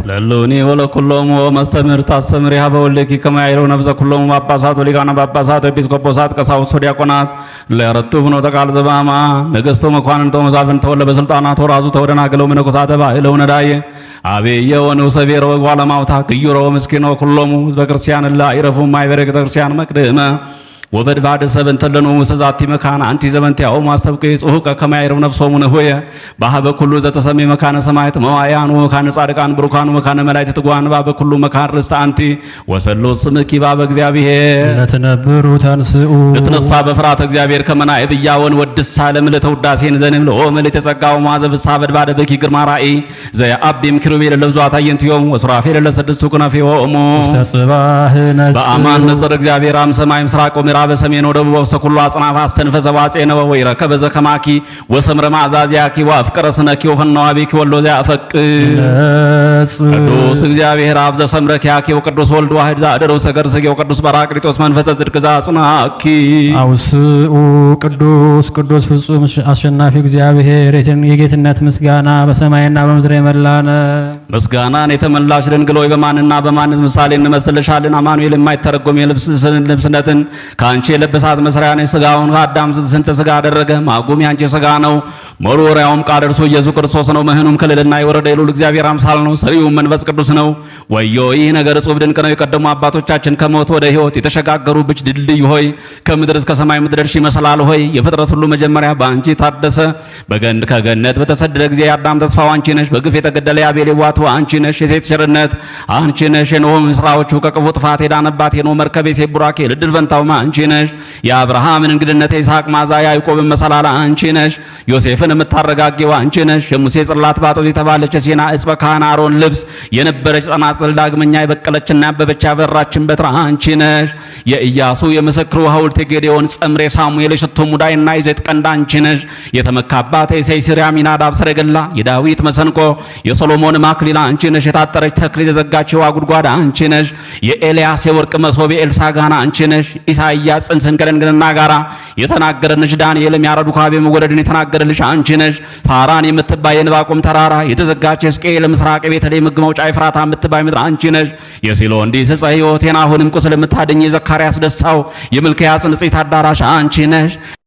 ለሉኒ ወለኩሎሙ ወመስተምር ታስተምር ያበ ወልኪ ከማይሮ ነፍሰ ኩሎሙ ጳጳሳት ወሊቃነ ጳጳሳት ኤጲስቆጶሳት ቀሳውስት ዲያቆናት ለረቱ ፍኖተ ቃል ዘባማ ነገሥቶ መኳንንቶ መሳፍንት ተወለ በስልጣናት ወራዙ ተወደናገለው መነኮሳተ ባእለው ነዳየ አቤየ ወንውሰቤረ ወጓለማውታ ግዩሮ ምስኪኖ ኩሎሙ ህዝበ ክርስቲያን ላ ይረፉ ማይበረ ክርስቲያን መቅደመ ወበድባድ ሰበንተለኑ ወሰዛቲ መካና አንቲ ዘመንተ ያው ማሰብከ ጽሁቀ ከማይረው ነፍሶሙ ነሆየ ባህ በኩሉ ዘተሰሜ መካነ ሰማይት መዋያን ወመካነ ጻድቃን ብሩካኑ መካነ መላእክት ትጓን ባህ በኩሉ መካን ርስት አንቲ ወሰሎ ስምኪ ባብ እግዚአብሔር ለተነብሩ ተንስኡ ለተነሳ በፍርሃተ እግዚአብሔር ከመናእ ብያወን ወድስ ሳለም ለተውዳሴን ዘንም ለኦመል የተጸጋው ማዘብ ሳበድባድ በኪ ግርማ ራእይ ዘያአብም ኪሩቤል ለብዙአት አየንትዮም ወሱራፌል ለስድስቱ ክነፌ ወእሙ ተጽባህ ነጽ በአማን ነጽር እግዚአብሔር አም ሰማይ ምስራቅ በሰሜን ወደ ደቡብ ወሰኩሉ አጽናፈ አሰንፈ ዘዋጼ ነው ወይረከ በዘከማኪ ወሰምረ ማዛዚያኪ ወአፍቀረ ስነኪ ወፈናዋቢኪ ወሎዛ አፈቅ ቅዱስ እግዚአብሔር አብ ዘሰምረኪያኪ ወቅዱስ ወልድ ዋህድ ዘአደረው ሰገርስኪ ወቅዱስ በራቅሊጦስ መንፈሰ ጽድቅ ዘአጽናኪ አውስኡ ቅዱስ ቅዱስ ፍጹም አሸናፊ እግዚአብሔር የጌትነት ምስጋና በሰማይና በምድር የመላነ ምስጋናን የተመላሽ ድንግል ሆይ በማንና በማንስ ምሳሌ እንመስልሻለን? አማኑኤል የማይተረጎም ልብስነትን አንቺ የለበሳት መስሪያ ነሽ። ስጋውን ከአዳም ስንት ስጋ አደረገ? ማጉም ያንቺ ስጋ ነው። መኖሪያውም ቃል እርሱ ኢየሱስ ክርስቶስ ነው። መህኑም ከልዕልና የወረደ የልዑል እግዚአብሔር አምሳል ነው። ሰሪውም መንፈስ ቅዱስ ነው። ወዮ ይህ ነገር እጹብ ድንቅ ነው። የቀደሙ አባቶቻችን ከሞት ወደ ሕይወት የተሸጋገሩብሽ ድልድይ ሆይ ከምድር እስከ ሰማይ ምትደርሺ ይመስላል ሆይ የፍጥረት ሁሉ መጀመሪያ በአንቺ ታደሰ። ከገነት በተሰደደ ጊዜ የአዳም ተስፋው አንቺ ነሽ። በግፍ የተገደለ የአቤል ዋቱ አንቺ ነሽ። የሴት ቸርነት አንቺ ነሽ። የኖኅ ስራዎቹ ከክፉ ጥፋት የዳነባት የኖኅ መርከብ የሴት ቡራኬ ልድል ፈንታውማ አንቺ ነሽ። የአብርሃምን እንግድነት የይስሐቅ ማዛ ያዕቆብን መሰላላ አንቺ ነሽ። ዮሴፍን የምታረጋጊው አንቺ ነሽ። የሙሴ ጽላት ባጦስ የተባለች የሲና ዕፅ በካህን አሮን ልብስ የነበረች ጸናጽል ዳግመኛ የበቀለችና ያበበች ያበራችን በትር አንቺ ነሽ። የኢያሱ የምስክሩ ሐውልት የጌዴዎን ጸምሬ ሳሙኤል የሽቱ ሙዳይና የዘይት ቀንድ አንቺ ነሽ። የተመካባት የእሴይ ሲሪያ ሚናዳብ ሰረገላ የዳዊት መሰንቆ የሶሎሞን ማክሊል አንቺ ነሽ። የታጠረች ተክል የዘጋች የውሃ ጉድጓድ አንቺ ነሽ። የኤልያስ የወርቅ መሶብ የኤልሳ ጋና አንቺ ነሽ። ኢሳይያስ ጽንስን ከድንግልና ጋራ የተናገረልሽ ዳንኤልም ያረዱ ካቤ መወለድን የተናገረልሽ አንቺ ነሽ። ፋራን የምትባይ የዕንባቆም ተራራ የተዘጋች ሕዝቅኤል ምስራቅ ቤተልሔም ሕግ መውጫ ኤፍራታ የምትባይ ምድር አንቺ ነሽ። የሲሎን ዲስ ዕፀ ሕይወት የናሆንም ቁስል የምታድኝ የዘካርያስ ደስታው የምልክያስ ንጽሕት አዳራሽ አንቺ ነሽ።